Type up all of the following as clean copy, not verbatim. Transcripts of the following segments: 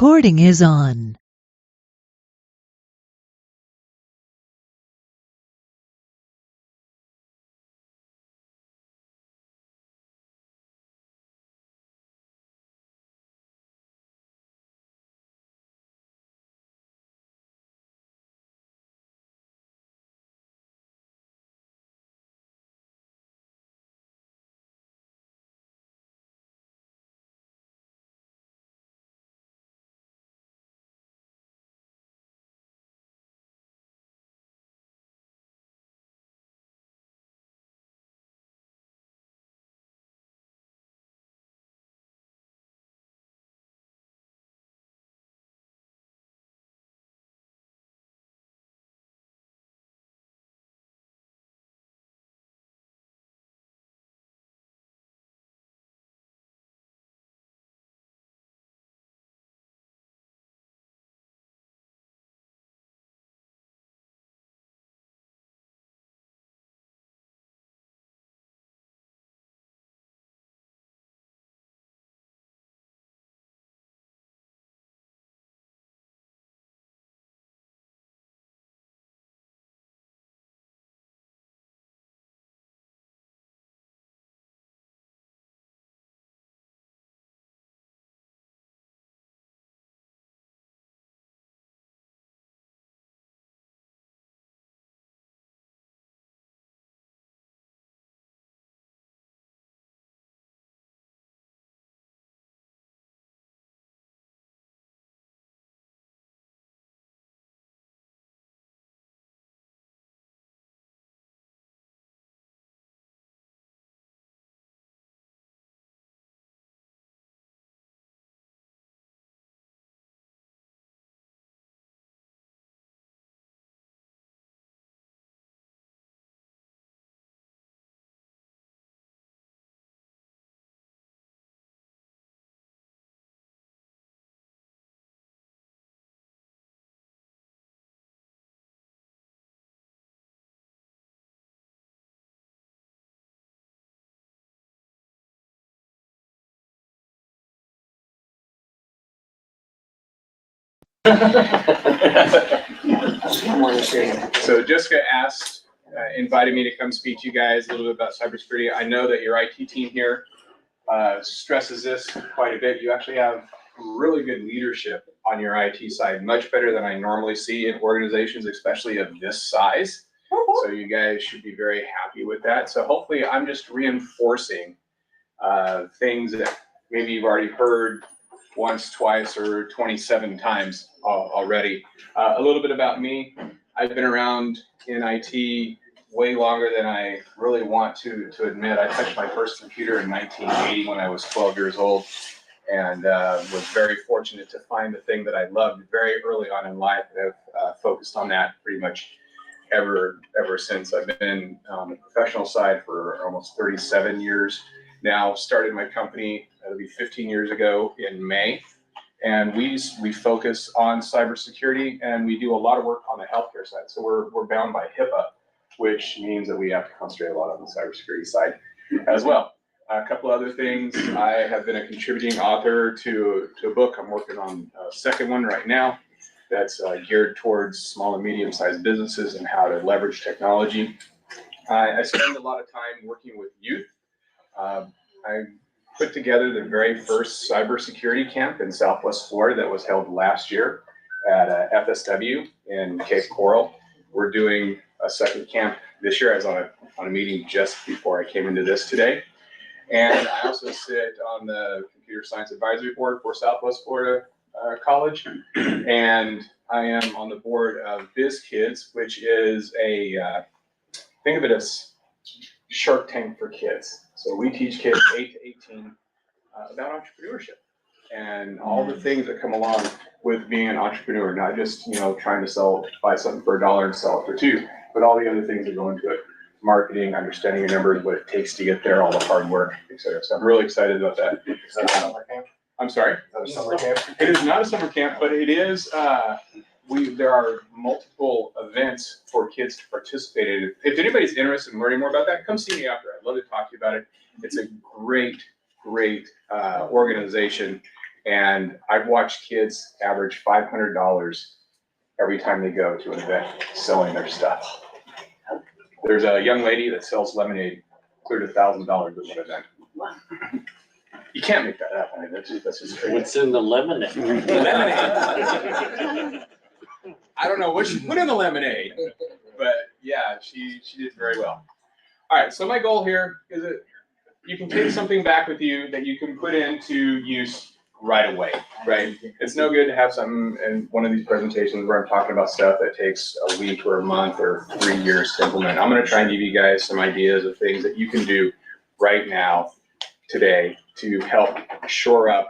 Recording is on. So Jessica invited me to come speak to you guys a little bit about cybersecurity. I know that your IT team here stresses this quite a bit. You actually have really good leadership on your IT side, much better than I normally see in organizations, especially of this size. So you guys should be very happy with that. So hopefully I'm just reinforcing things that maybe you've already heard once, twice, or 27 times already. A little bit about me. I've been around in IT way longer than I really want to admit. I touched my first computer in 1980 when I was 12 years old, and was very fortunate to find the thing that I loved very early on in life. I've focused on that pretty much ever since. I've been on the professional side for almost 37 years now. Started my company, it'll be 15 years ago in May. And we focus on cybersecurity, and we do a lot of work on the healthcare side. So we're bound by HIPAA, which means that we have to concentrate a lot on the cybersecurity side as well. A couple other things. I have been a contributing author to a book. I'm working on a second one right now that's geared towards small and medium-sized businesses and how to leverage technology. I spend a lot of time working with youth. I put together the very first cybersecurity camp in Southwest Florida that was held last year at FSW in Cape Coral. We're doing a second camp this year. I was on a meeting just before I came into this today. And I also sit on the Computer Science Advisory Board for Southwest Florida College. And I am on the board of BizKids, which is think of it as Shark Tank for kids. So we teach kids 8 to 18 about entrepreneurship and all the things that come along with being an entrepreneur, not just trying to buy something for $1 and sell it for $2, but all the other things that go into it: marketing, understanding your numbers, what it takes to get there, all the hard work, etc. So I'm really excited about that. Is that a summer camp? I'm sorry? Is that a summer camp? It is not a summer camp, but it is. There are multiple events for kids to participate in. If anybody's interested in learning more about that, come see me after. I'd love to talk to you about it. It's a great organization, And I've watched kids average $500 every time they go to an event selling their stuff. There's a young lady that sells lemonade, cleared $1,000 at one event. You can't make that up. I mean, that's just crazy. What's in the lemonade? Lemonade. I don't know what she put in the lemonade, but yeah, she did very well. All right, so my goal here is that you can take something back with you that you can put into use right away, right? It's no good to have something in one of these presentations where I'm talking about stuff that takes a week or a month or 3 years to implement. I'm gonna try and give you guys some ideas of things that you can do right now, today, to help shore up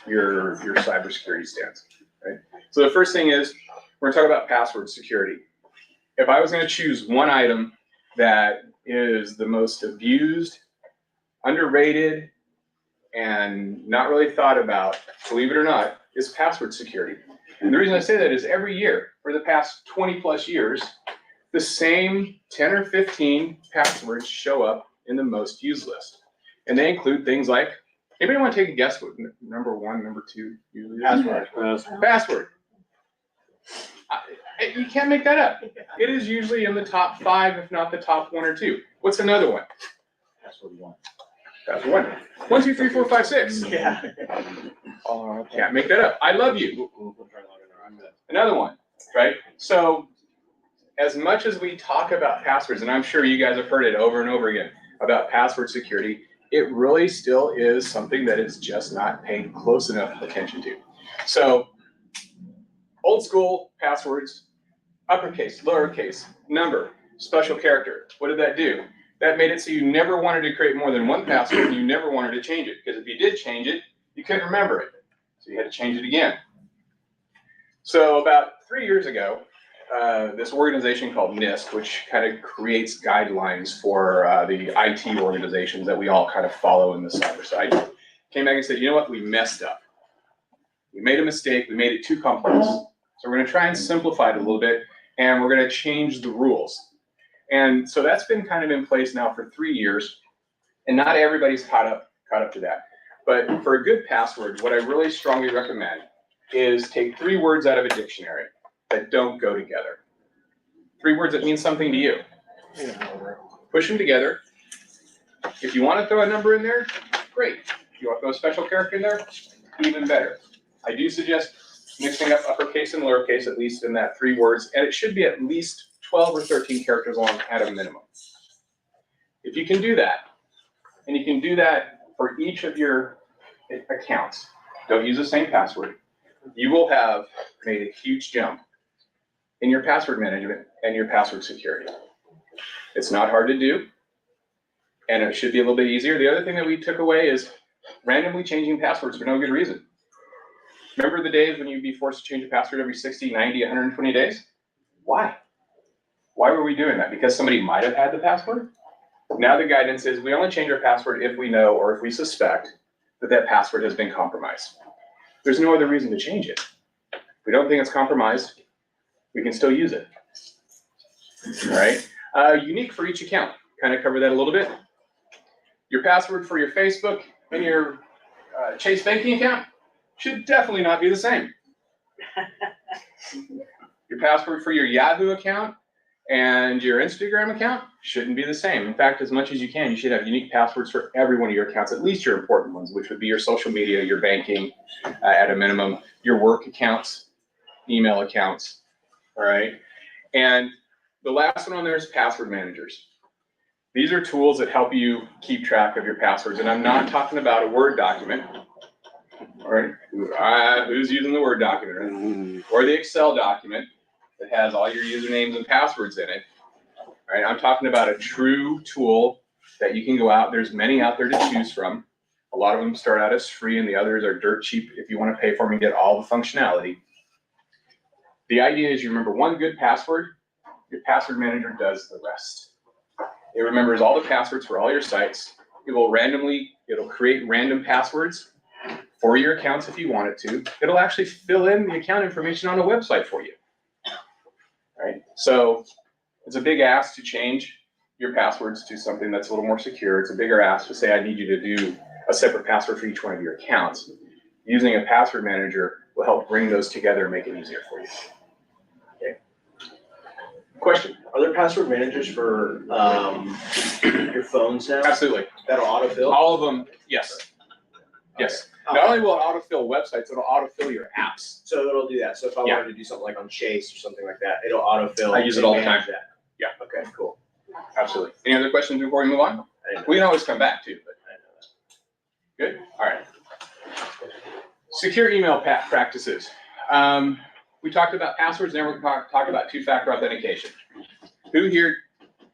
your cybersecurity stance, right? So the first thing is, we're gonna talk about password security. If I was gonna choose one item that is the most abused, underrated, and not really thought about, believe it or not, is password security. And the reason I say that is every year, for the past 20 plus years, the same 10 or 15 passwords show up in the most used list. And they include things like, anybody want to take a guess what number 1, number 2 usually is? Password. You can't make that up. It is usually in the top 5, if not the top 1 or 2. What's another one? Password 1. Password 1. 1, 2, 3, 4, 5, 6. Yeah. Can't make that up. I love you. Another one, right? So as much as we talk about passwords, and I'm sure you guys have heard it over and over again about password security, it really still is something that is just not paid close enough attention to. So old school passwords, uppercase, lowercase, number, special character. What did that do? That made it so you never wanted to create more than one password and you never wanted to change it, because if you did change it, you couldn't remember it. So you had to change it again. So about 3 years ago, this organization called NIST, which kind of creates guidelines for the IT organizations that we all kind of follow in the cyber side, came back and said, you know what, we messed up. We made a mistake, we made it too complex. So we're gonna try and simplify it a little bit, and we're gonna change the rules. And so that's been kind of in place now for 3 years, and not everybody's caught up to that. But for a good password, what I really strongly recommend is take 3 words out of a dictionary that don't go together. 3 words that mean something to you. Push them together. If you want to throw a number in there, great. If you want to throw a special character in there, even better. I do suggest mixing up uppercase and lowercase, at least in that 3 words, and it should be at least 12 or 13 characters long at a minimum. If you can do that, and you can do that for each of your accounts, don't use the same password, you will have made a huge jump in your password management and your password security. It's not hard to do, and it should be a little bit easier. The other thing that we took away is randomly changing passwords for no good reason. Remember the days when you'd be forced to change a password every 60, 90, 120 days? Why? Why were we doing that? Because somebody might have had the password? Now the guidance is we only change our password if we know or if we suspect that that password has been compromised. There's no other reason to change it. If we don't think it's compromised, we can still use it. All right. Unique for each account. Kind of cover that a little bit. Your password for your Facebook and your Chase banking account should definitely not be the same. Your password for your Yahoo account and your Instagram account shouldn't be the same. In fact, as much as you can, you should have unique passwords for every one of your accounts, at least your important ones, which would be your social media, your banking, at a minimum, your work accounts, email accounts, all right? And the last one on there is password managers. These are tools that help you keep track of your passwords, and I'm not talking about a Word document, all right? Who's using the Word document, right? Or the Excel document that has all your usernames and passwords in it, right? I'm talking about a true tool that you can go out. There's many out there to choose from. A lot of them start out as free, and the others are dirt cheap if you want to pay for them and get all the functionality. The idea is you remember one good password, your password manager does the rest. It remembers all the passwords for all your sites. It'll create random passwords for your accounts if you want it to. It'll actually fill in the account information on a website for you. Right? So it's a big ask to change your passwords to something that's a little more secure. It's a bigger ask to say, I need you to do a separate password for each one of your accounts. Using a password manager will help bring those together and make it easier for you. Okay. Question? Are there password managers for your phones now? Absolutely. That'll autofill? All of them, yes. Yes. Okay. Not only will it autofill websites, it'll autofill your apps. So it'll do that. So if I Yeah. wanted to do something like on Chase or something like that, it'll autofill. I use it all the and manage time. that. Yeah. Okay, cool. Absolutely. Any other questions before we move on? I didn't know We can always come back too, but that. I didn't know good. All right. Secure email practices. We talked about passwords, and then we're going to talk about two-factor authentication. Who here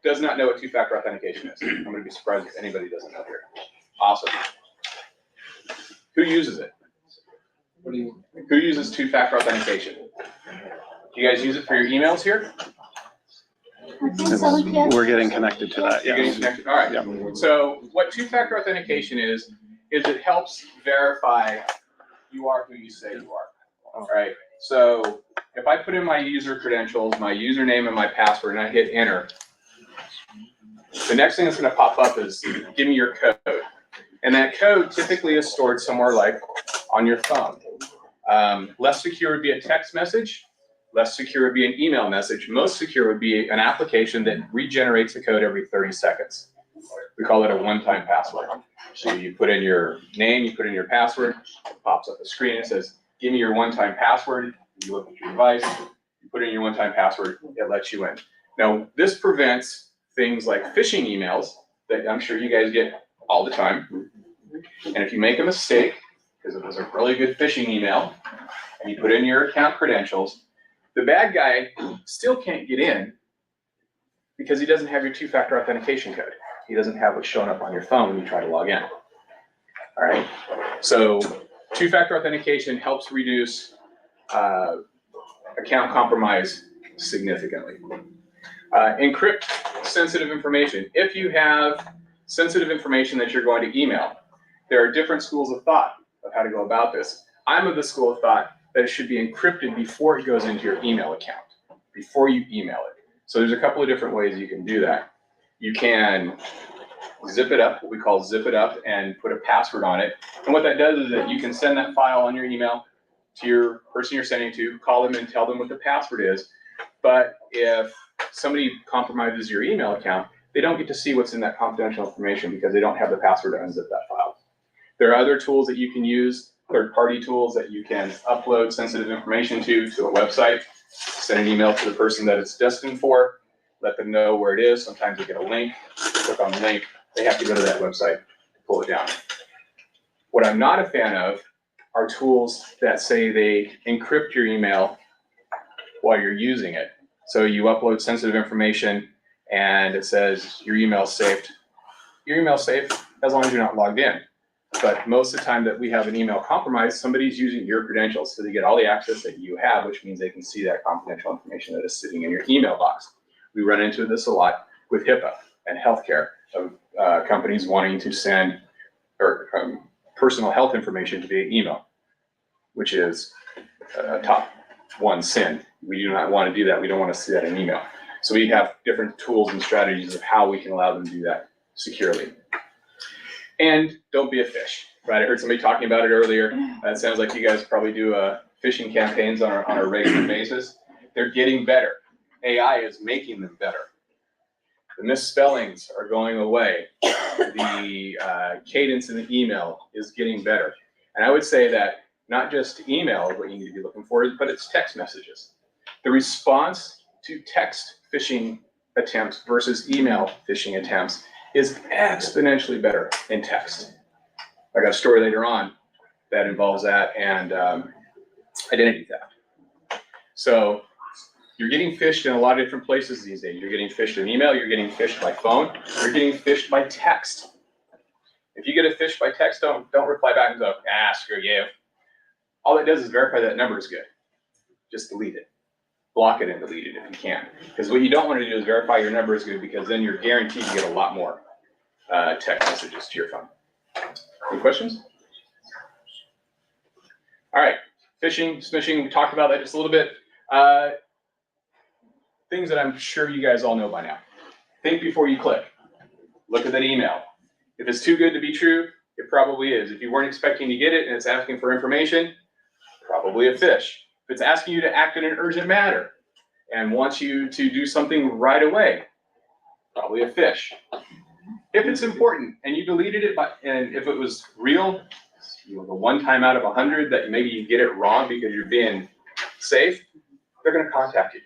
does not know what two-factor authentication is? I'm going to be surprised if anybody doesn't know here. Awesome. Who uses it? Who uses two-factor authentication? Do you guys use it for your emails here? We're getting connected to that, You're getting yes. connected? All right. Yeah. So what two-factor authentication is it helps verify you are who you say you are. All right. So if I put in my user credentials, my username and my password, and I hit enter, the next thing that's going to pop up is give me your code. And that code typically is stored somewhere like on your phone. Less secure would be a text message. Less secure would be an email message. Most secure would be an application that regenerates the code every 30 seconds. We call it a one-time password. So you put in your name, you put in your password, it pops up a screen, it says, give me your one-time password. You look at your device, you put in your one-time password, it lets you in. Now, this prevents things like phishing emails that I'm sure you guys get all the time. And if you make a mistake, because it was a really good phishing email, and you put in your account credentials, the bad guy still can't get in because he doesn't have your two-factor authentication code. He doesn't have what's showing up on your phone when you try to log in. All right, so two-factor authentication helps reduce account compromise significantly. Encrypt sensitive information. If you have sensitive information that you're going to email, there are different schools of thought of how to go about this. I'm of the school of thought that it should be encrypted before it goes into your email account, before you email it. So there's a couple of different ways you can do that. You can zip it up, what we call zip it up, and put a password on it. And what that does is that you can send that file on your email to your person you're sending to, call them and tell them what the password is. But if somebody compromises your email account, they don't get to see what's in that confidential information because they don't have the password to unzip that file. There are other tools that you can use, third-party tools that you can upload sensitive information to a website, send an email to the person that it's destined for, let them know where it is. Sometimes they get a link, click on the link, they have to go to that website to pull it down. What I'm not a fan of are tools that say they encrypt your email while you're using it. So you upload sensitive information and it says your email's saved. Your email's safe as long as you're not logged in. But most of the time that we have an email compromise, somebody's using your credentials, so they get all the access that you have, which means they can see that confidential information that is sitting in your email box. We run into this a lot with HIPAA and healthcare of companies wanting to send personal health information via email, which is a top one sin. We do not want to do that. We don't want to see that in email. So we have different tools and strategies of how we can allow them to do that securely. And don't be a fish, right? I heard somebody talking about it earlier. It sounds like you guys probably do phishing campaigns on a regular basis. They're getting better. AI is making them better. The misspellings are going away. The cadence in the email is getting better. And I would say that not just email is what you need to be looking for, but it's text messages. The response to text phishing attempts versus email phishing attempts is exponentially better in text. I got a story later on that involves that and identity theft. So you're getting phished in a lot of different places these days. You're getting phished in email, you're getting phished by phone, you're getting phished by text. If you get a phish by text, don't reply back and go, screw you. All it does is verify that number is good. Just delete it. Block it and delete it if you can. Because what you don't want to do is verify your number is good, because then you're guaranteed to get a lot more text messages to your phone. Any questions? All right, phishing, smishing, we talked about that just a little bit. Things that I'm sure you guys all know by now. Think before you click. Look at that email. If it's too good to be true, It probably is. If you weren't expecting to get it and it's asking for information, probably a phish. If it's asking you to act in an urgent matter and wants you to do something right away, probably a phish. If it's important and you deleted it, and if it was real, the one time out of 100 that maybe you get it wrong because you're being safe, they're going to contact you.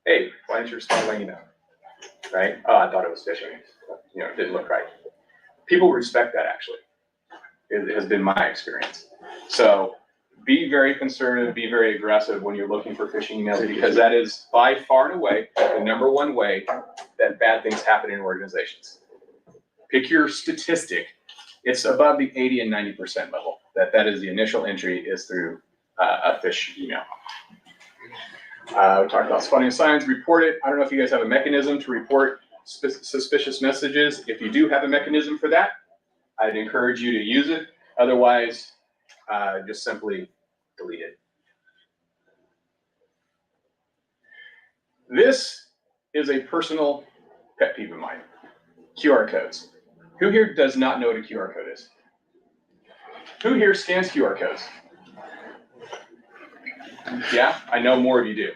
Hey, why didn't you respond to my email? Right? Oh, I thought it was phishing. It didn't look right. People respect that, actually. It has been my experience. So be very conservative, be very aggressive when you're looking for phishing emails, because that is by far and away the number one way that bad things happen in organizations. Pick your statistic. It's above the 80 and 90% level. That is the initial entry is through a phish email. We talked about spotting and signs, report it. I don't know if you guys have a mechanism to report suspicious messages. If you do have a mechanism for that, I'd encourage you to use it. Otherwise, just simply delete it. This is a personal pet peeve of mine. QR codes. Who here does not know what a QR code is? Who here scans QR codes? Yeah, I know more of you do.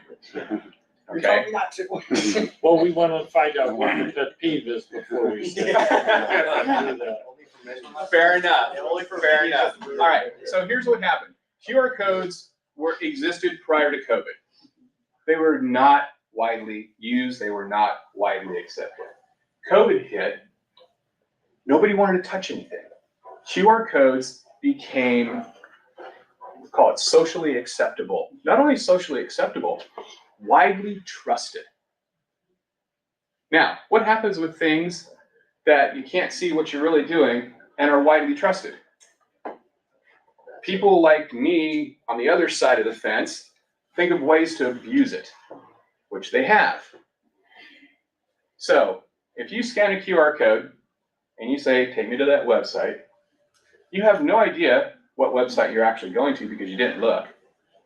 Okay. Well, we want to find out what the pet peeve is before we start. Fair enough. Fair enough. All right. So here's what happened. QR codes existed prior to COVID. They were not widely used. They were not widely accepted. COVID hit. Nobody wanted to touch anything. QR codes became, call it socially acceptable. Not only socially acceptable, widely trusted. Now, what happens with things that you can't see what you're really doing and are widely trusted? People like me on the other side of the fence think of ways to abuse it, which they have. So if you scan a QR code and you say, take me to that website, you have no idea what website you're actually going to because you didn't look.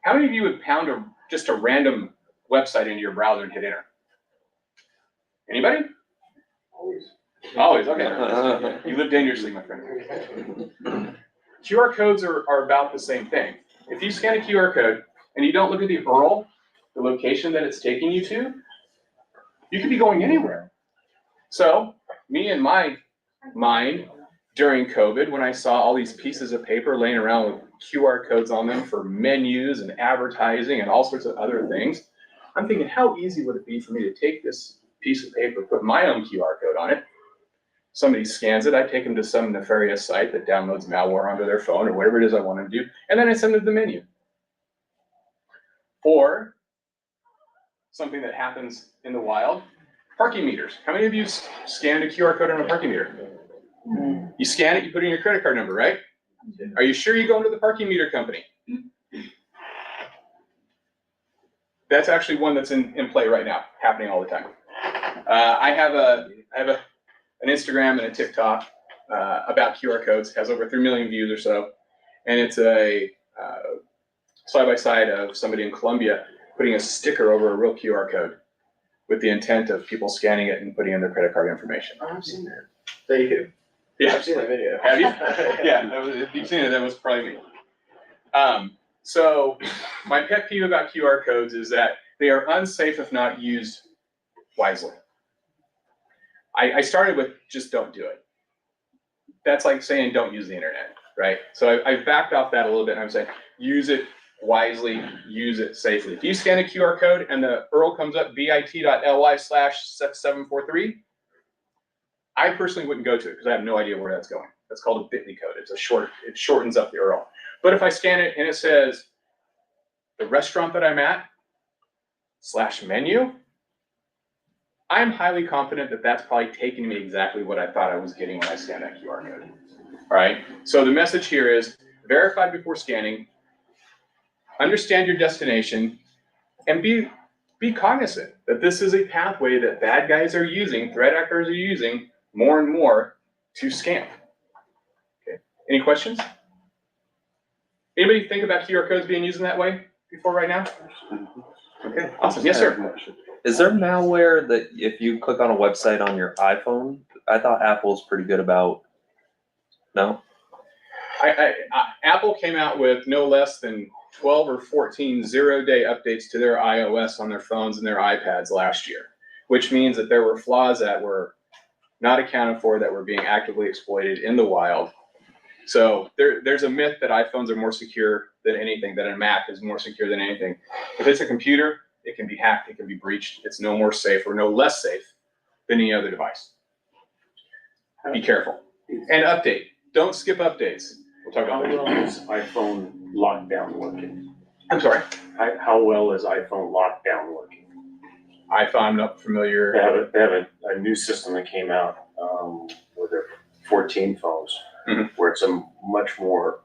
How many of you would pound just a random website into your browser and hit enter? Anybody? Always, okay. You live dangerously, my friend. QR codes are about the same thing. If you scan a QR code and you don't look at the URL, the location that it's taking you to, you could be going anywhere. So, me in my mind, during COVID, when I saw all these pieces of paper laying around with QR codes on them for menus and advertising and all sorts of other things, I'm thinking, how easy would it be for me to take this piece of paper, put my own QR code on it, somebody scans it, I take them to some nefarious site that downloads malware onto their phone or whatever it is I want them to do, and then I send them to the menu. Or something that happens in the wild, parking meters. How many of you scanned a QR code on a parking meter? You scan it, you put in your credit card number, right? Are you sure you go into the parking meter company? That's actually one that's in play right now, happening all the time. I have an Instagram and a TikTok about QR codes, has over 3 million views or so, and it's a side-by-side of somebody in Colombia putting a sticker over a real QR code with the intent of people scanning it and putting in their credit card information. Oh, I've seen that. There you go. Yeah. I've seen that video. Have you? Yeah, if you've seen it, that was probably me. So my pet peeve about QR codes is that they are unsafe if not used wisely. I started with just don't do it. That's like saying don't use the internet, right? So I backed off that a little bit and I'm saying use it wisely, use it safely. If you scan a QR code and the URL comes up bit.ly/743, I personally wouldn't go to it because I have no idea where that's going. That's called a bit.ly code. It shortens up the URL. But if I scan it and it says the restaurant that I'm at /menu, I'm highly confident that that's probably taking me exactly what I thought I was getting when I scanned that QR code. All right. So the message here is verify before scanning, understand your destination, and be cognizant that this is a pathway that bad guys are using, threat actors are using more and more to scam. Okay. Any questions? Anybody think about QR codes being used in that way before right now? Okay, awesome. Yes, sir. Is there malware that if you click on a website on your iPhone? I thought Apple's pretty good about. No? Apple came out with no less than 12 or 14 zero-day updates to their iOS on their phones and their iPads last year, which means that there were flaws that were not accounted for, that were being actively exploited in the wild. So there's a myth that iPhones are more secure than anything, that a Mac is more secure than anything. If it's a computer, it can be hacked, it can be breached. It's no more safe or no less safe than any other device. Be careful. And update. Don't skip updates. We'll talk How about well that. is iPhone lockdown working? I'm sorry. How well is iPhone lockdown working? I'm not familiar. They have a new system that came out with their 14 phones, where it's a much more,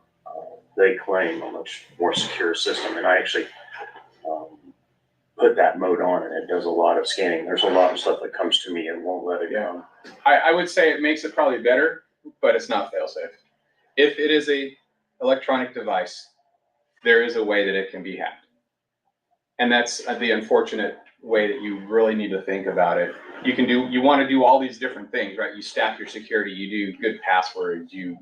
they claim a much more secure system. And I actually put that mode on, and it does a lot of scanning. There's a lot of stuff that comes to me and won't let it go. I would say it makes it probably better, but it's not fail-safe. If it is a electronic device, there is a way that it can be hacked. And that's the unfortunate way that you really need to think about it. You want to do all these different things, right? You stack your security, you do good passwords, you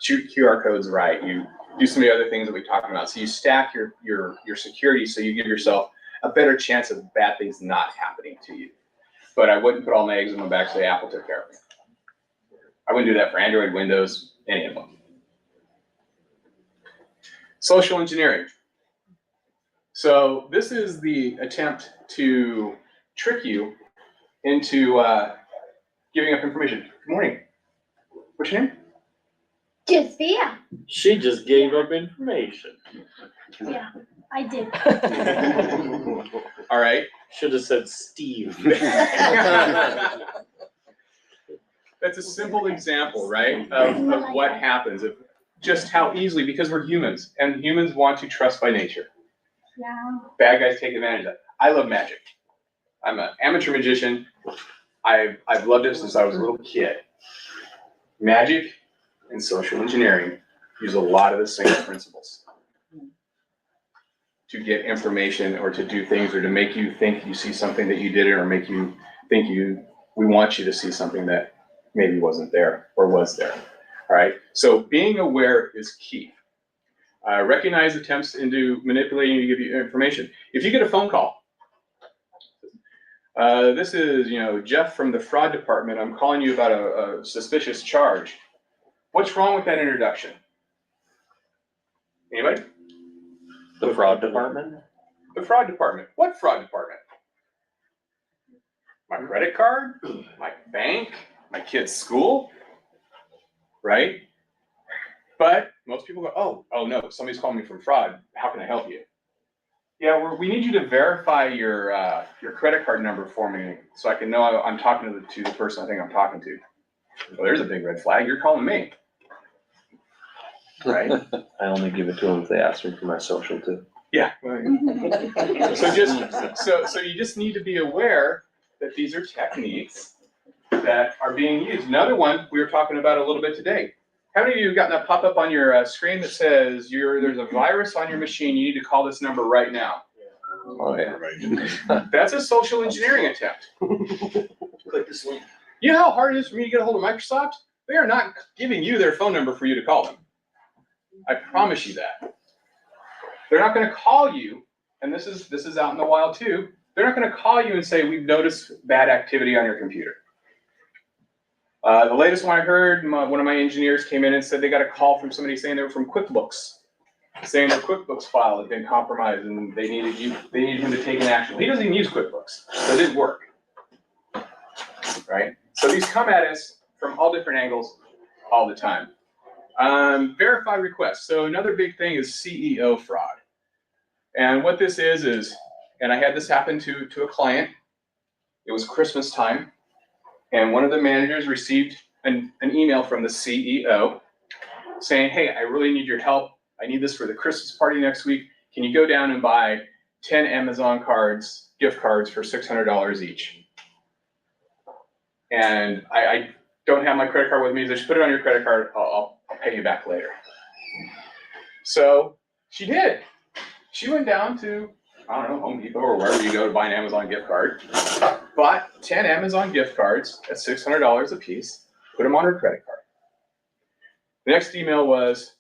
shoot QR codes right, you do some of the other things that we talked about. So you stack your security so you give yourself a better chance of bad things not happening to you. But I wouldn't put all my eggs in one basket and say Apple took care of me. I wouldn't do that for Android, Windows, any of them. Social engineering. So this is the attempt to trick you into giving up information. Good morning. What's your name? Jisvia. She just gave up information. Yeah, I did. All right. Should have said Steve. That's a simple example, right, of what happens, of just how easily, because we're humans, and humans want to trust by nature. Yeah. Bad guys take advantage of that. I love magic. I'm an amateur magician. I've loved it since I was a little kid. Magic and social engineering use a lot of the same principles to get information or to do things or to make you think you see something that you didn't, or make you think we want you to see something that maybe wasn't there or was there. All right. So being aware is key. Recognize attempts into manipulating you to give you information. If you get a phone call, this is, Jeff from the fraud department. I'm calling you about a suspicious charge. What's wrong with that introduction? Anybody? The fraud department? The fraud department. What fraud department? My credit card? My bank? My kid's school? Right? But most people go, oh no, somebody's calling me from fraud. How can I help you? Yeah, we need you to verify your credit card number for me so I can know I'm talking to the person I think I'm talking to. Well, there's a big red flag. You're calling me. Right? I only give it to them if they ask me for my social too. Yeah. So you just need to be aware that these are techniques that are being used. Another one we were talking about a little bit today. How many of you have gotten that pop up on your screen that says there's a virus on your machine, you need to call this number right now? Oh, yeah. That's a social engineering attempt. Click this link. You know how hard it is for me to get a hold of Microsoft? They are not giving you their phone number for you to call them. I promise you that. They're not going to call you, and this is out in the wild too. They're not going to call you and say, we've noticed bad activity on your computer. The latest one I heard, one of my engineers came in and said they got a call from somebody saying they were from QuickBooks, saying their QuickBooks file had been compromised and they needed him to take an action. He doesn't even use QuickBooks, so it didn't work. Right? So these come at us from all different angles all the time. Verify requests. So another big thing is CEO fraud. And what this is, and I had this happen to a client. It was Christmas time. And one of the managers received an email from the CEO saying, hey, I really need your help. I need this for the Christmas party next week. Can you go down and buy 10 Amazon gift cards for $600 each? And I don't have my credit card with me. So just put it on your credit card. I'll pay you back later. So she did. She went down to, I don't know, Home Depot or wherever you go to buy an Amazon gift card, bought 10 Amazon gift cards at $600 a piece, put them on her credit card. The next email was,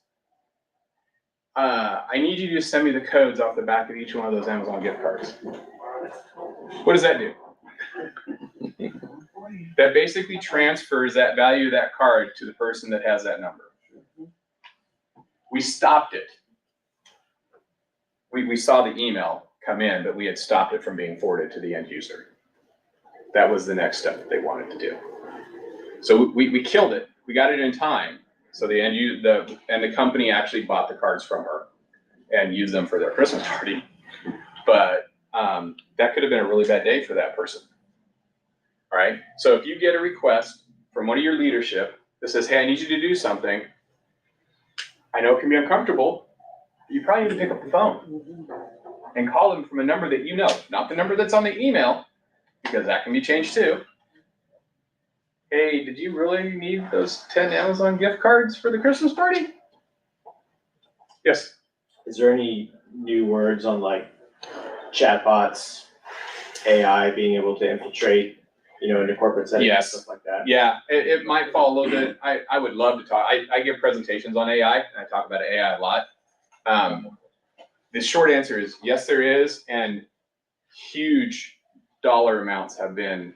I need you to send me the codes off the back of each one of those Amazon gift cards. What does that do? That basically transfers that value of that card to the person that has that number. We stopped it. We saw the email come in, but we had stopped it from being forwarded to the end user. That was the next step that they wanted to do. So we killed it. We got it in time. So the company actually bought the cards from her and used them for their Christmas party. But that could have been a really bad day for that person. All right. So if you get a request from one of your leadership that says, hey, I need you to do something, I know it can be uncomfortable, but you probably need to pick up the phone and call them from a number that you know, not the number that's on the email, because that can be changed too. Hey, did you really need those 10 Amazon gift cards for the Christmas party? Yes. Is there any new words on like chatbots, AI being able to infiltrate, into corporate settings and Yes. stuff like that? Yeah, it might fall a little bit. I would love to talk. I give presentations on AI, and I talk about AI a lot. The short answer is yes, there is, and huge dollar amounts have been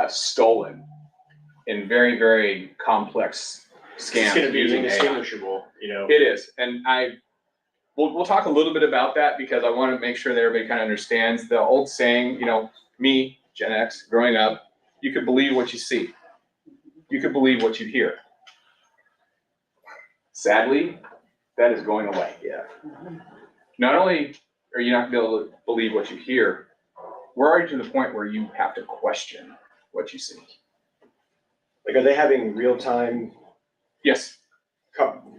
stolen in very, very complex scams. It's going to be using AI. indistinguishable, It is, and we'll talk a little bit about that because I want to make sure that everybody kind of understands the old saying. Me, Gen X, growing up, you could believe what you see. You could believe what you hear. Sadly, that is going away. Yeah. Not only are you not going to be able to believe what you hear, we're already to the point where you have to question what you see. Like, are they having real-time, Yes.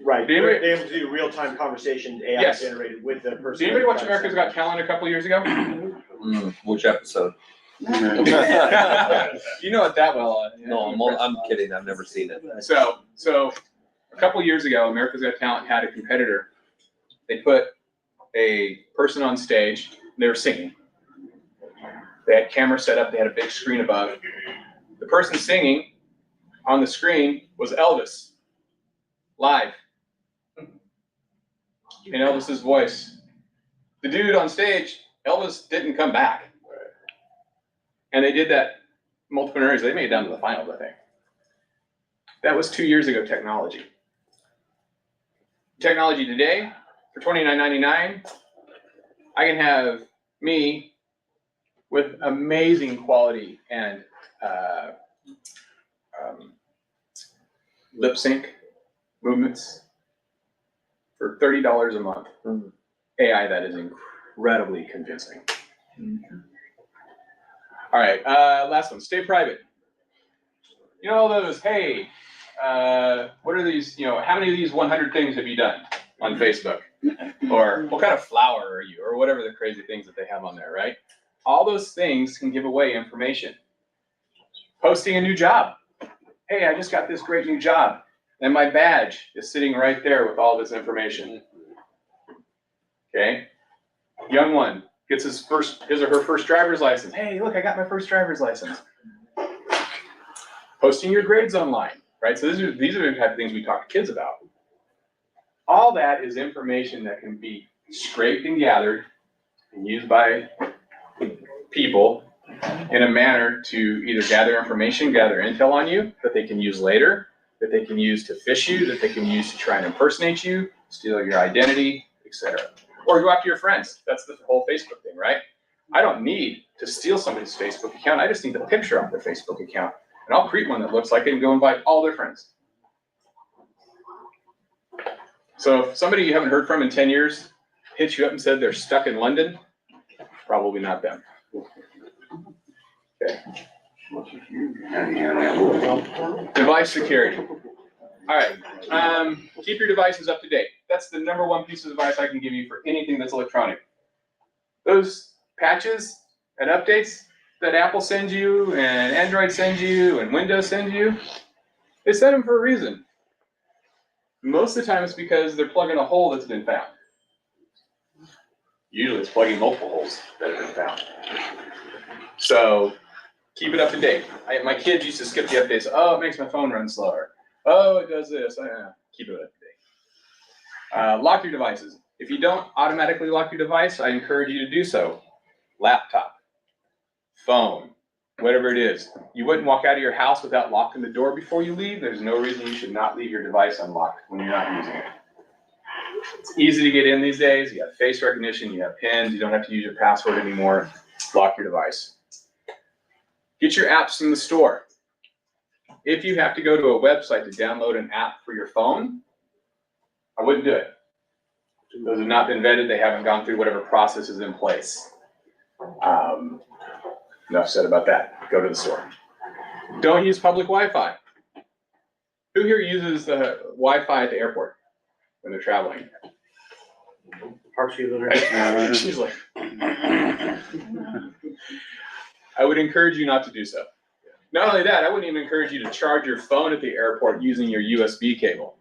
right, Did anybody- they're able to do real-time conversation AI Yes. generated with the person? Did anybody watch America's Got Talent a couple years ago? Which episode? You know it that well. No, I'm kidding. I've never seen it. So a couple years ago, America's Got Talent had a competitor. They put a person on stage. They were singing. They had cameras set up. They had a big screen above. The person singing on the screen was Elvis, live, in Elvis's voice. The dude on stage, Elvis didn't come back. And they did that multiple areas. They made it down to the finals, I think. That was 2 years ago technology. Technology today, for $29.99, I can have me with amazing quality and lip sync movements for $30 a month. AI that is incredibly convincing. All right, last one, stay private. All those, hey, what are these, how many of these 100 things have you done on Facebook? Or what kind of flower are you? Or whatever the crazy things that they have on there, right? All those things can give away information. Posting a new job. Hey, I just got this great new job. And my badge is sitting right there with all this information. Okay? Young one gets his or her first driver's license. Hey, look, I got my first driver's license. Posting your grades online, right? So these are the type of things we talk to kids about. All that is information that can be scraped and gathered and used by people in a manner to either gather information, gather intel on you that they can use later, that they can use to phish you, that they can use to try and impersonate you, steal your identity, etc. Or go after your friends. That's the whole Facebook thing, right? I don't need to steal somebody's Facebook account. I just need the picture off their Facebook account. And I'll create one that looks like it and go invite all their friends. So if somebody you haven't heard from in 10 years hits you up and said they're stuck in London, probably not them. Okay. Device security. All right. Keep your devices up to date. That's the number one piece of advice I can give you for anything that's electronic. Those patches and updates that Apple sends you and Android sends you and Windows sends you, they send them for a reason. Most of the time it's because they're plugging a hole that's been found. Usually it's plugging multiple holes that have been found. So keep it up to date. My kids used to skip the updates. Oh, it makes my phone run slower. Oh, it does this. Keep it up to date. Lock your devices. If you don't automatically lock your device, I encourage you to do so. Laptop, phone, whatever it is. You wouldn't walk out of your house without locking the door before you leave. There's no reason you should not leave your device unlocked when you're not using it. It's easy to get in these days. You have face recognition, you have pins, you don't have to use your password anymore. Lock your device. Get your apps from the store. If you have to go to a website to download an app for your phone, I wouldn't do it. Those have not been vetted. They haven't gone through whatever process is in place. Enough said about that. Go to the store. Don't use public Wi-Fi. Who here uses the Wi-Fi at the airport when they're traveling? Parts of it She's like, I would encourage you not to do so. Not only that, I wouldn't even encourage you to charge your phone at the airport using your USB cable.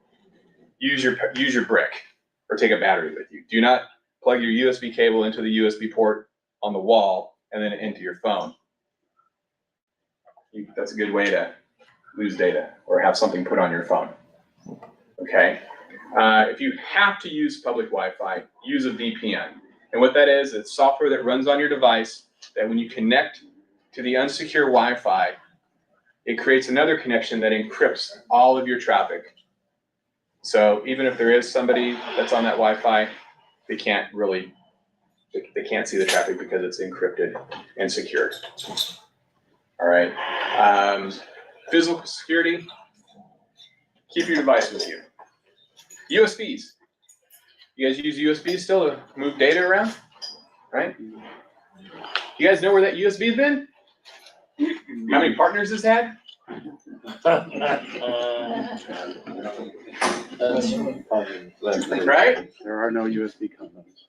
Use your brick or take a battery with you. Do not plug your USB cable into the USB port on the wall and then into your phone. That's a good way to lose data or have something put on your phone. Okay. If you have to use public Wi-Fi, use a VPN. And what that is, it's software that runs on your device that when you connect to the unsecure Wi-Fi, it creates another connection that encrypts all of your traffic. So even if there is somebody that's on that Wi-Fi, they can't see the traffic because it's encrypted and secured. All right. Physical security, keep your device with you. USBs. You guys use USBs still to move data around, right? You guys know where that USB's been? How many partners it's had? Right? There are no USB companies.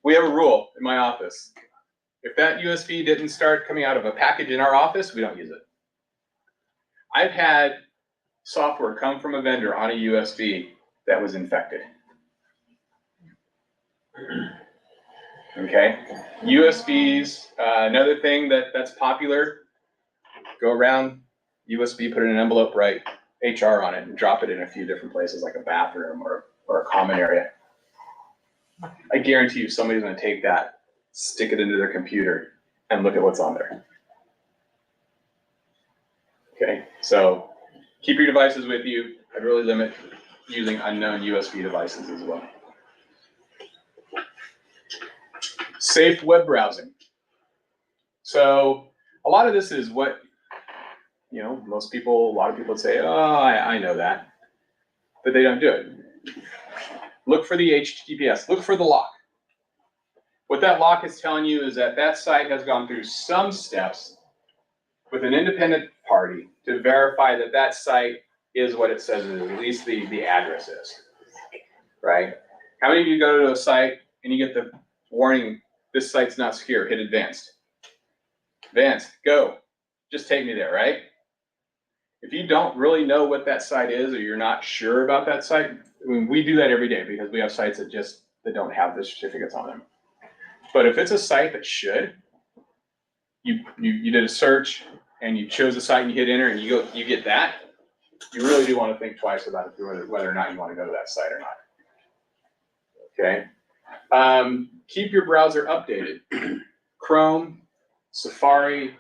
We have a rule in my office. If that USB didn't start coming out of a package in our office, we don't use it. I've had software come from a vendor on a USB that was infected. Okay, USBs, another thing that's popular, go around USB, put it in an envelope, write HR on it and drop it in a few different places like a bathroom or a common area. I guarantee you somebody's gonna take that, stick it into their computer and look at what's on there. Okay, so keep your devices with you. I'd really limit using unknown USB devices as well. Safe web browsing. So a lot of this is what, a lot of people would say, oh, I know that, but they don't do it. Look for the HTTPS, look for the lock. What that lock is telling you is that that site has gone through some steps with an independent party to verify that that site is what it says it is, at least the address is, right? How many of you go to a site and you get the warning, this site's not secure, hit advanced. Advanced, go, just take me there, right? If you don't really know what that site is or you're not sure about that site, I mean, we do that every day because we have sites that don't have the certificates on them. But if it's a site that should, you did a search and you chose a site and you hit enter and you get that, you really do want to think twice about it, whether or not you want to go to that site or not. Okay. Keep your browser updated. Chrome, Safari,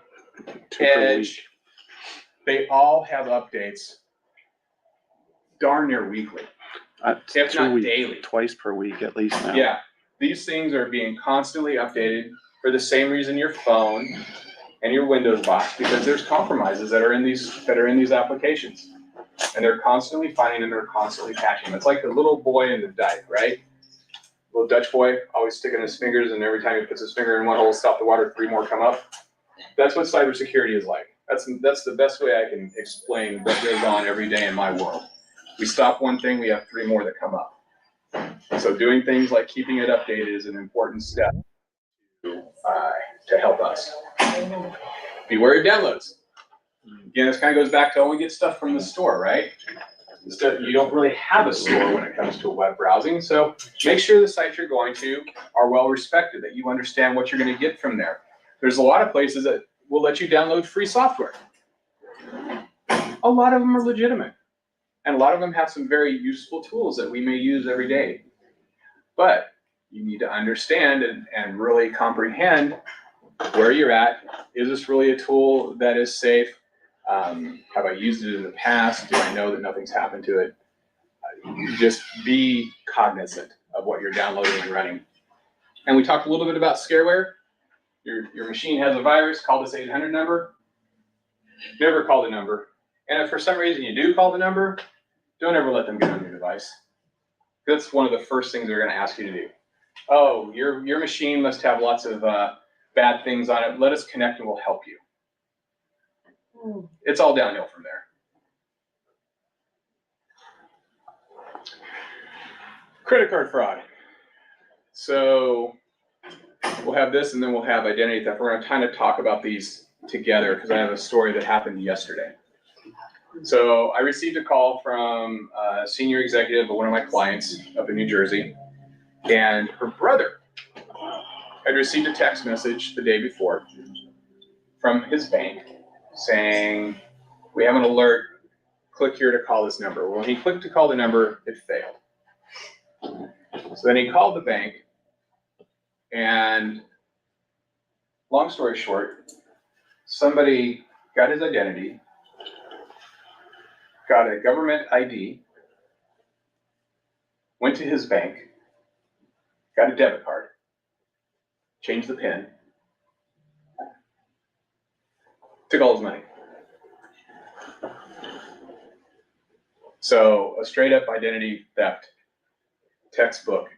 Edge, they all have updates darn near weekly. If not daily. Twice per week at least now. Yeah, these things are being constantly updated for the same reason your phone and your Windows box, because there's compromises that are in these applications. And they're constantly finding them, they're constantly patching them. It's like the little boy in the dike, right? Little Dutch boy always sticking his fingers, and every time he puts his finger in one hole, stop the water, 3 more come up. That's what cybersecurity is like. That's the best way I can explain what goes on every day in my world. We stop one thing, we have 3 more that come up. So doing things like keeping it updated is an important step to help us. Beware of downloads. Again, this kind of goes back to only get stuff from the store, right? You don't really have a store when it comes to web browsing, so make sure the sites you're going to are well respected, that you understand what you're going to get from there. There's a lot of places that will let you download free software. A lot of them are legitimate. And a lot of them have some very useful tools that we may use every day. But you need to understand and really comprehend where you're at. Is this really a tool that is safe? Have I used it in the past? Do I know that nothing's happened to it? Just be cognizant of what you're downloading and running. And we talked a little bit about scareware. Your machine has a virus, call this 800 number. Never call the number. And if for some reason you do call the number, don't ever let them get on your device. That's one of the first things they're gonna ask you to do. Oh, your machine must have lots of bad things on it. Let us connect and we'll help you. It's all downhill from there. Credit card fraud. So we'll have this and then we'll have identity theft. We're gonna kind of talk about these together because I have a story that happened yesterday. So I received a call from a senior executive of one of my clients up in New Jersey, and her brother had received a text message the day before from his bank saying, we have an alert, click here to call this number. Well, when he clicked to call the number, it failed. So then he called the bank, and long story short, somebody got his identity, got a government ID, went to his bank, got a debit card, changed the PIN, took all his money. So a straight up identity theft textbook.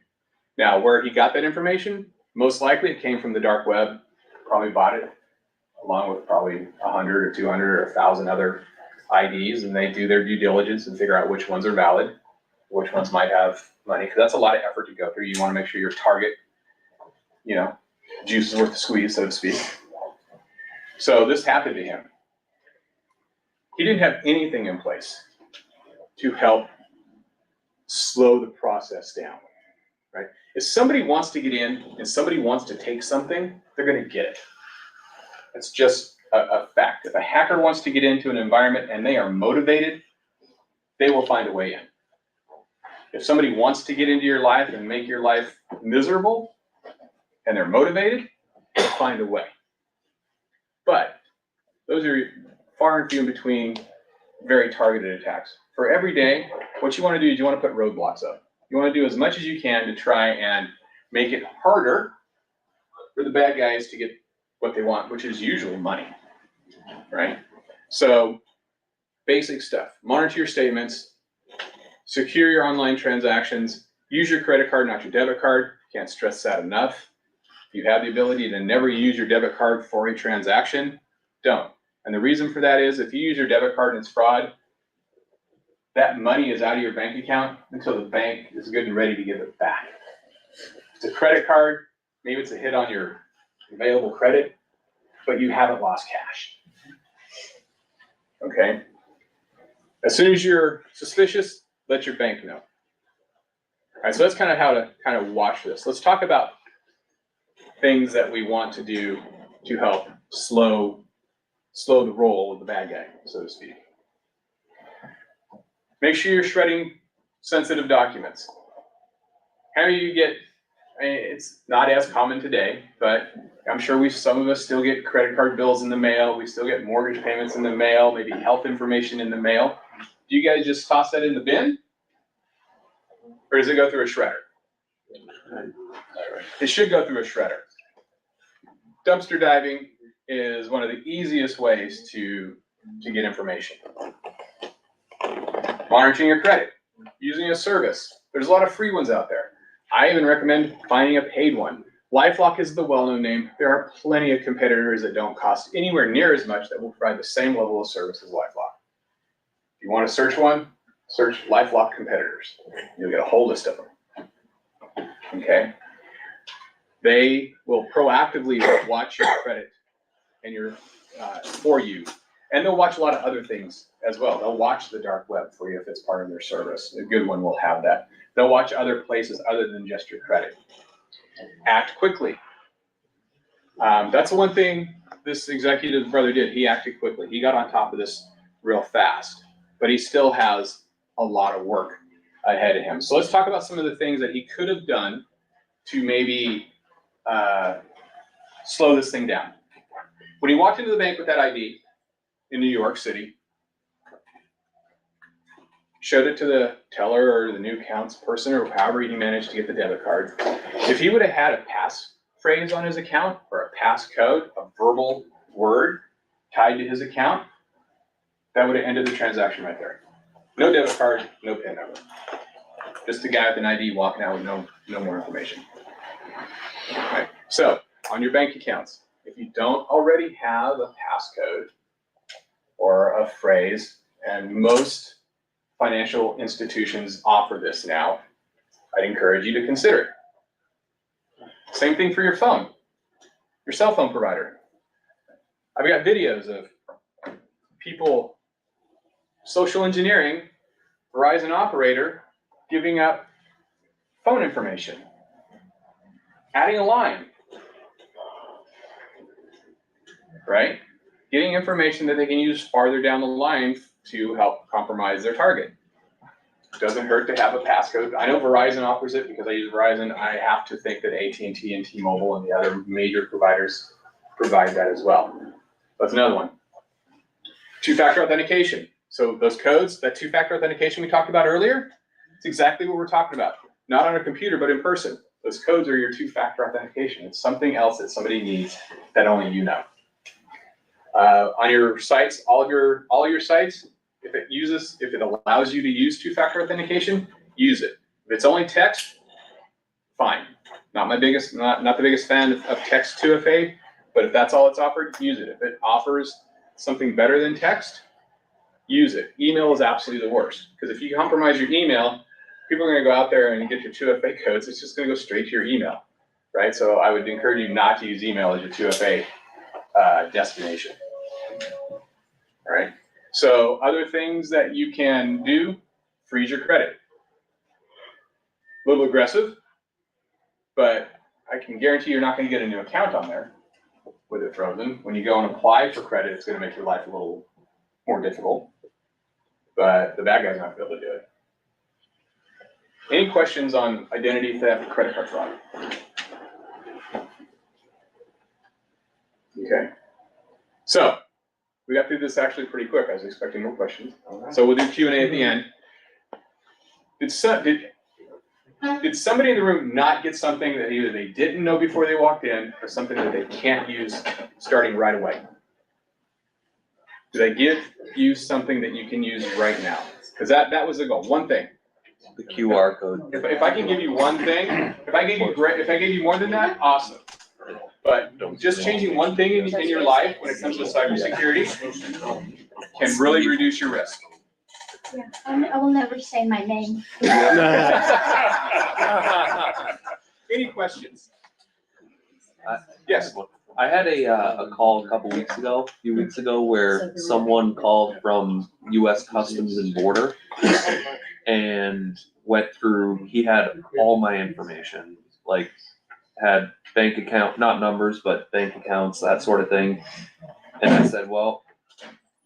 Now, where he got that information, most likely it came from the dark web, probably bought it along with probably 100 or 200 or 1,000 other IDs, and they do their due diligence and figure out which ones are valid, which ones might have money, because that's a lot of effort to go through. You want to make sure your target, juice is worth the squeeze, so to speak. So this happened to him. He didn't have anything in place to help slow the process down, right? If somebody wants to get in and somebody wants to take something, they're going to get it. It's just a fact. If a hacker wants to get into an environment and they are motivated, they will find a way in. If somebody wants to get into your life and make your life miserable and they're motivated, they'll find a way. But those are far and few in between very targeted attacks. For every day, what you want to do is you want to put roadblocks up. You want to do as much as you can to try and make it harder for the bad guys to get what they want, which is usually money, right? So basic stuff, monitor your statements, secure your online transactions, use your credit card, not your debit card. Can't stress that enough. If you have the ability to never use your debit card for a transaction, don't. And the reason for that is if you use your debit card and it's fraud, that money is out of your bank account until the bank is good and ready to give it back. If it's a credit card, maybe it's a hit on your available credit, but you haven't lost cash. Okay? As soon as you're suspicious, let your bank know. All right, so that's kind of how to kind of watch this. Let's talk about things that we want to do to help slow the roll of the bad guy, so to speak. Make sure you're shredding sensitive documents. How do you get, it's not as common today, but I'm sure some of us still get credit card bills in the mail. We still get mortgage payments in the mail, maybe health information in the mail. Do you guys just toss that in the bin? Or does it go through a shredder? It should go through a shredder. Dumpster diving is one of the easiest ways to get information. Monitoring your credit, using a service. There's a lot of free ones out there. I even recommend finding a paid one. LifeLock is the well-known name. There are plenty of competitors that don't cost anywhere near as much that will provide the same level of service as LifeLock. If you want to search one, search LifeLock competitors. You'll get a whole list of them. Okay? They will proactively watch your credit and for you. And they'll watch a lot of other things as well. They'll watch the dark web for you if it's part of their service. A good one will have that. They'll watch other places other than just your credit. Act quickly. That's the one thing this executive brother did. He acted quickly. He got on top of this real fast. But he still has a lot of work ahead of him. So let's talk about some of the things that he could have done to maybe slow this thing down. When he walked into the bank with that ID in New York City, showed it to the teller or the new accounts person or however he managed to get the debit card. If he would have had a passphrase on his account or a passcode, a verbal word tied to his account, that would have ended the transaction right there. No debit card, no PIN number. Just a guy with an ID walking out with no more information. Right. So on your bank accounts, if you don't already have a passcode or a phrase, and most financial institutions offer this now, I'd encourage you to consider it. Same thing for your phone, your cell phone provider. I've got videos of people social engineering Verizon operator giving up phone information, adding a line, right? Getting information that they can use farther down the line to help compromise their target. Doesn't hurt to have a passcode. I know Verizon offers it because I use Verizon. I have to think that AT&T and T-Mobile and the other major providers provide that as well. That's another one. Two-factor authentication. So those codes, that two-factor authentication we talked about earlier, it's exactly what we're talking about. Not on a computer, but in person. Those codes are your two-factor authentication. It's something else that somebody needs that only you know. On your sites, all your sites, if it allows you to use two-factor authentication, use it. If it's only text, fine. Not the biggest fan of text 2FA, but if that's all it's offered, use it. If it offers something better than text, use it. Email is absolutely the worst, because if you compromise your email, people are going to go out there and get your 2FA codes. It's just going to go straight to your email, right? So I would encourage you not to use email as your 2FA destination. All right. So other things that you can do: freeze your credit. A little aggressive, but I can guarantee you're not going to get a new account on there with it frozen. When you go and apply for credit, it's going to make your life a little more difficult, but the bad guy's not going to be able to do it. Any questions on identity theft, credit card fraud? Okay. So we got through this actually pretty quick. I was expecting more questions. So we'll do Q&A at the end. Did somebody in the room not get something that either they didn't know before they walked in, or something that they can't use starting right away? Did I give you something that you can use right now? Because that was the goal. One thing. The QR code. If I can give you one thing, if I gave you more than that, awesome. But just changing one thing in your life when it comes to cybersecurity can really reduce your risk. Yeah, I will never say my name. Any questions? Yes. I had a call a few weeks ago, where someone called from US Customs and Border and went through, he had all my information, like had bank account, not numbers, but bank accounts, that sort of thing. And I said, well,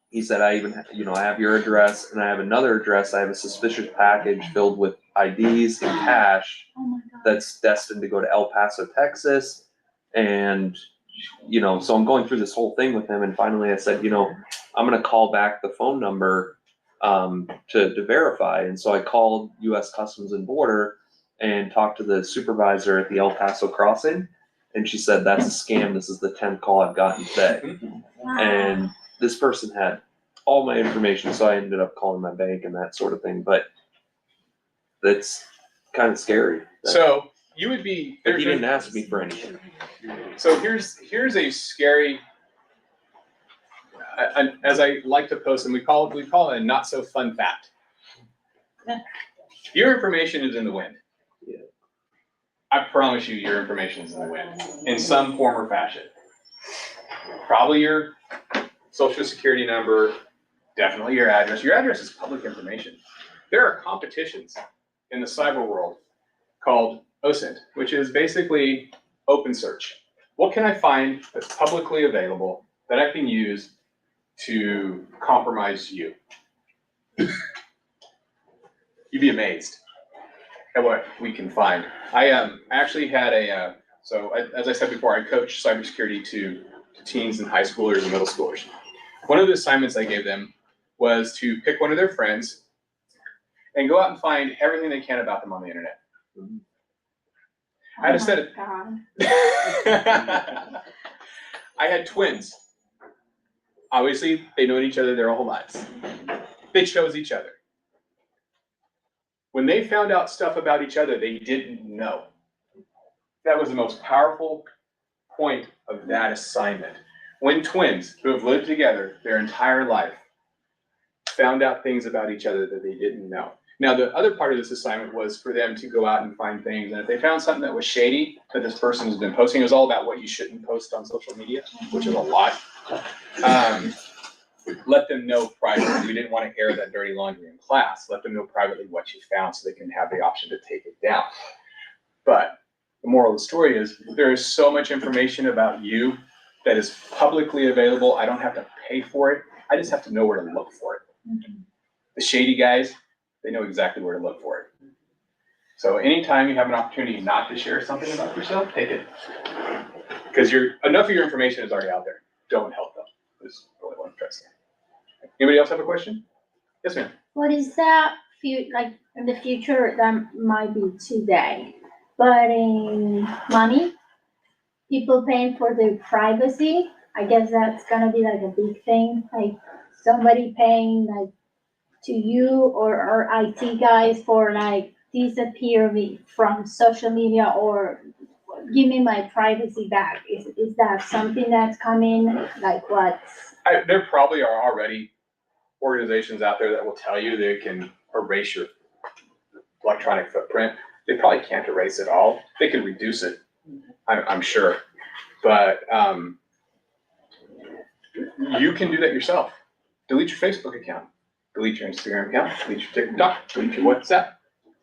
he said, I even, I have your address and I have another address. I have a suspicious package filled with IDs and cash Oh my God. that's destined to go to El Paso, Texas. And, so I'm going through this whole thing with him. And finally I said, I'm going to call back the phone number to verify. And so I called US Customs and Border and talked to the supervisor at the El Paso crossing. And she said, that's a scam. This is the 10th call I've gotten today. Wow. And this person had all my information. So I ended up calling my bank and that sort of thing. But that's kind of scary. So you would be. He didn't ask me for anything. So here's a scary, as I like to post, and we call it a not so fun fact. Your information is in the wind. Yeah. I promise you, your information is in the wind in some form or fashion. Probably your social security number, definitely your address. Your address is public information. There are competitions in the cyber world called OSINT, which is basically open search. What can I find that's publicly available that I can use to compromise you? You'd be amazed at what we can find. I actually had as I said before, I coach cybersecurity to teens and high schoolers and middle schoolers. One of the assignments I gave them was to pick one of their friends and go out and find everything they can about them on the internet. I had a set of, I had twins. Obviously, they know each other their whole lives. They chose each other. When they found out stuff about each other they didn't know, that was the most powerful point of that assignment. When twins who have lived together their entire life found out things about each other that they didn't know. Now, the other part of this assignment was for them to go out and find things. And if they found something that was shady that this person has been posting, it was all about what you shouldn't post on social media, which is a lot. Let them know privately. We didn't want to air that dirty laundry in class. Let them know privately what you found so they can have the option to take it down. But the moral of the story is there is so much information about you that is publicly available. I don't have to pay for it. I just have to know where to look for it. The shady guys, they know exactly where to look for it. So anytime you have an opportunity not to share something about yourself, take it. Because enough of your information is already out there. Don't help them. Is really what I'm trying to say. Anybody else have a question? Yes, ma'am. What is that like in the future that might be today? But in money, people paying for their privacy, I guess that's gonna be like a big thing. Like somebody paying like to you or IT guys for like disappear me from social media or give me my privacy back. Is that something that's coming? Like what? There probably are already organizations out there that will tell you they can erase your electronic footprint. They probably can't erase it all. They can reduce it, I'm sure. But you can do that yourself. Delete your Facebook account, delete your Instagram account, delete your TikTok, delete your WhatsApp,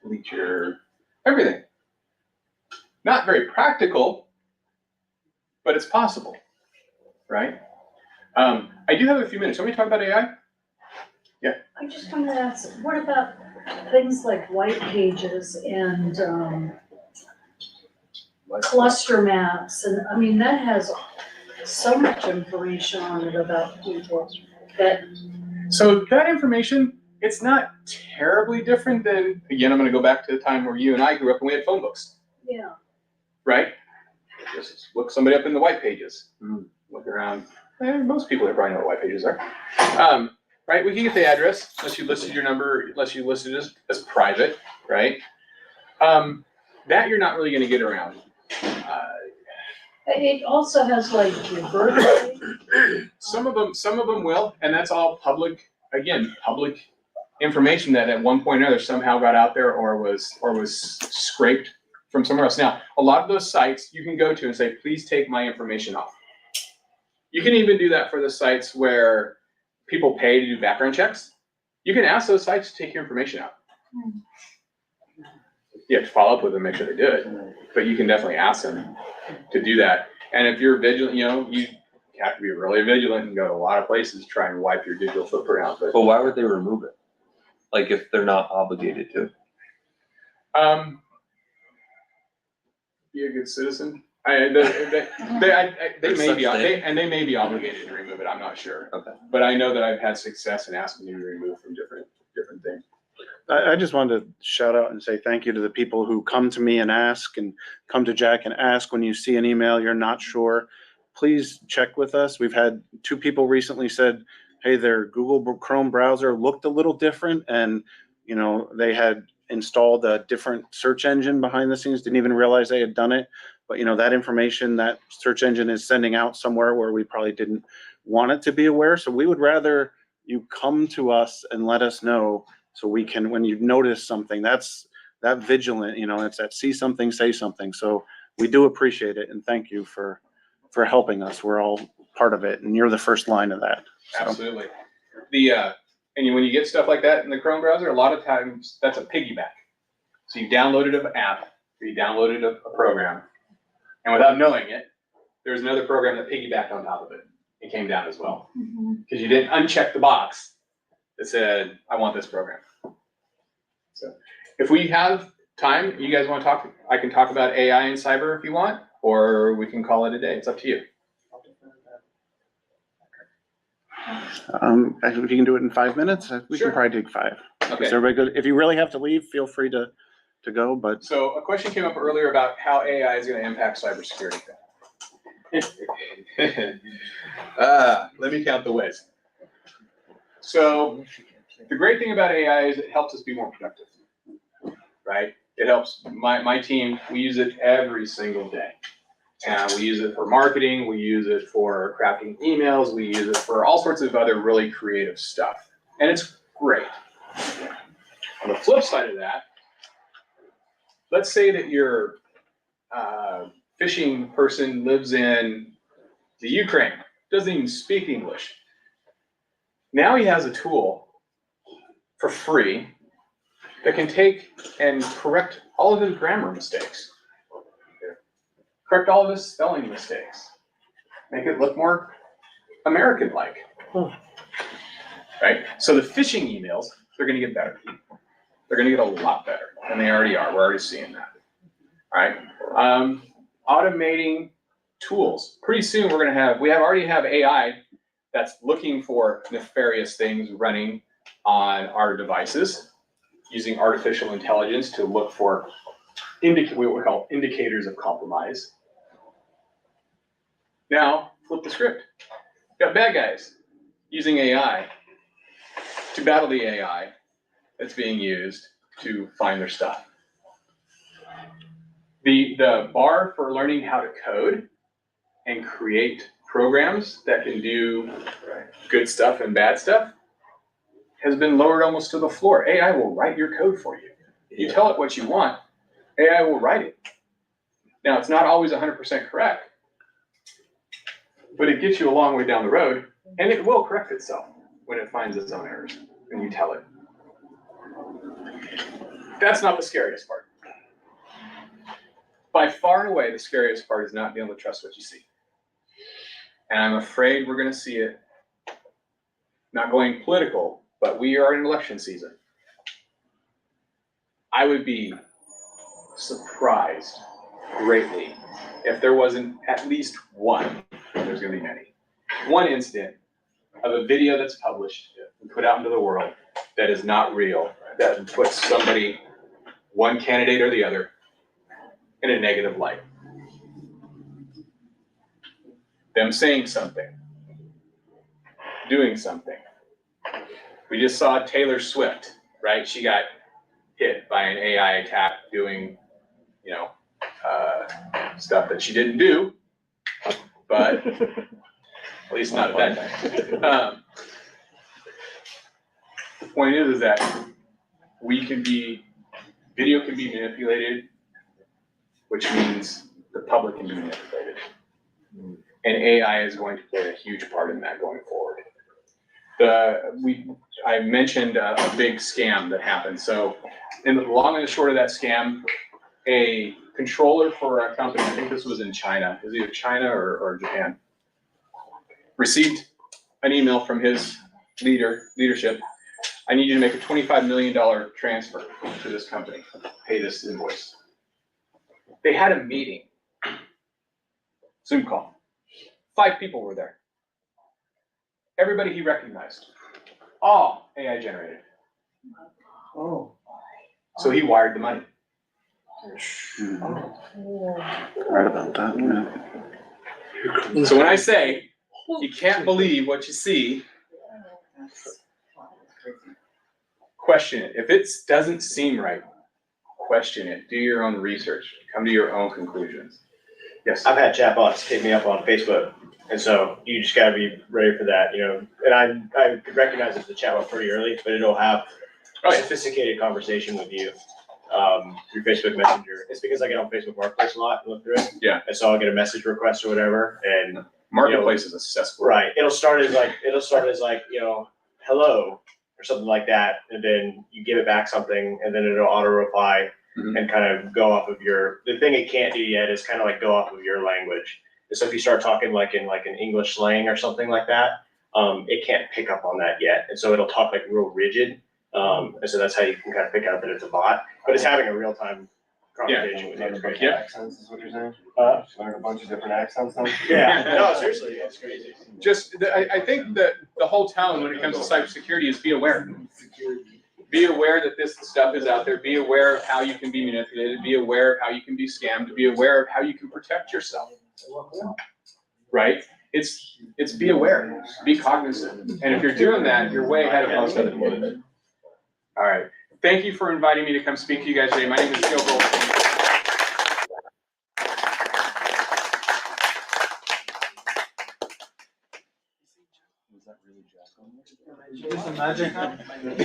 delete your everything. Not very practical, but it's possible, right? I do have a few minutes. Let me talk about AI. I just wanted to ask, what about things like white pages and cluster maps? And I mean, that has so much information on it about people that. So that information, it's not terribly different than, again, I'm gonna go back to the time where you and I grew up and we had phone books, Yeah. right? Just look somebody up in the white pages, look around. Most people probably know what white pages are. Right, we can get the address, unless you listed your number, unless you listed it as private, right? That you're not really gonna get around. It also has like your birthday. Some of them will, and that's all public, again, public information that at one point or another somehow got out there or was scraped from somewhere else. Now, a lot of those sites you can go to and say, please take my information off. You can even do that for the sites where people pay to do background checks. You can ask those sites to take your information out. You have to follow up with them, make sure they do it, but you can definitely ask them to do that. And if you're vigilant, you have to be really vigilant and go to a lot of places to try and wipe your digital footprint out. But why would they remove it? Like if they're not obligated to? Be a good citizen. They may be obligated to remove it. I'm not sure. Okay. But I know that I've had success in asking you to remove from different things. I just wanted to shout out and say thank you to the people who come to me and ask, and come to Jack and ask when you see an email you're not sure. Please check with us. We've had 2 people recently said, hey, their Google Chrome browser looked a little different, and they had installed a different search engine behind the scenes, didn't even realize they had done it. But that information, that search engine is sending out somewhere where we probably didn't want it to be aware. So we would rather you come to us and let us know, so we can, when you notice something, that's that vigilant, it's that see something, say something. So we do appreciate it, and thank you for helping us. We're all part of it, and you're the first line of that. So. Absolutely. And when you get stuff like that in the Chrome browser, a lot of times that's a piggyback. So you downloaded an app, or you downloaded a program, and without knowing it, there's another program that piggybacked on top of it. It came down as well. Because you didn't uncheck the box that said, I want this program. So If we have time, you guys wanna talk, I can talk about AI and cyber if you want, or we can call it a day. It's up to you. If you can do it in 5 minutes, we Sure. can probably take 5. Okay. Is everybody good? If you really have to leave, feel free to go, but So a question came up earlier about how AI is gonna impact cybersecurity. Let me count the ways. So the great thing about AI is it helps us be more productive, right? It helps my team, we use it every single day. And we use it for marketing, we use it for crafting emails, we use it for all sorts of other really creative stuff. And it's great. On the flip side of that, let's say that your phishing person lives in the Ukraine, doesn't even speak English. Now he has a tool for free that can take and correct all of his grammar mistakes, correct all of his spelling mistakes, make it look more American-like. Right? So the phishing emails, they're gonna get better. They're gonna get a lot better than they already are. We're already seeing that. All right? Automating tools. Pretty soon we're gonna have, already have AI that's looking for nefarious things running on our devices, using artificial intelligence to look for what we call indicators of compromise. Now, flip the script. Got bad guys using AI to battle the AI that's being used to find their stuff. The bar for learning how to code and create programs that can do good stuff and bad stuff has been lowered almost to the floor. AI will write your code for you. You tell it what you want, AI will write it. Now, it's not always 100% correct, but it gets you a long way down the road, and it will correct itself when it finds its own errors, and you tell it. That's not the scariest part. By far and away, the scariest part is not being able to trust what you see. And I'm afraid we're gonna see it, not going political, but we are in election season. I would be surprised greatly if there wasn't at least one, there's gonna be many, one incident of a video that's published and put out into the world that is not real, that puts somebody, one candidate or the other, in a negative light. Them saying something, doing something. We just saw Taylor Swift, right? She got hit by an AI attack doing, stuff that she didn't do, but at least not at that time. The point is that video can be manipulated, which means the public can be manipulated. And AI is going to play a huge part in that going forward. I mentioned a big scam that happened. So in the long and the short of that scam, a controller for a company, I think this was in China, it was either China or Japan, received an email from his leadership. I need you to make a $25 million transfer to this company, pay this invoice. They had a meeting, Zoom call. 5 people were there. Everybody he recognized, all AI generated. Oh. So he wired the money. right about that, yeah. So when I say you can't believe what you see, question it. If it doesn't seem right, question it. Do your own research. Come to your own conclusions. Yes. I've had chatbots hit me up on Facebook, and so you just gotta be ready for that, And I recognize it's a chatbot pretty early, but it'll have a sophisticated conversation with you through Facebook Messenger. It's because I get on Facebook Marketplace a lot and look through it. Yeah. And so I'll get a message request or whatever, and Marketplace is a cesspool. right, it'll start as like hello or something like that, and then you give it back something, and then it'll auto reply. Mhm. And kind of go off of the thing it can't do yet is kind of like go off of your language. And so if you start talking like in an English slang or something like that, it can't pick up on that yet. And so it'll talk like real rigid. And so that's how you can kind of pick out that it's a bot, but it's having a real-time conversation with you. It's great. Accents is what you're saying? Learn a bunch of different accents then? Yeah, no, seriously, it's crazy. I think that the whole tone when it comes to cybersecurity is be aware. Be aware that this stuff is out there. Be aware of how you can be manipulated. Be aware of how you can be scammed. Be aware of how you can protect yourself. Right? It's be aware. Be cognizant. And if you're doing that, you're way ahead of most other people. All right. Thank you for inviting me to come speak to you guys today. My name is Joe Goldstein. Was that really Jack on there?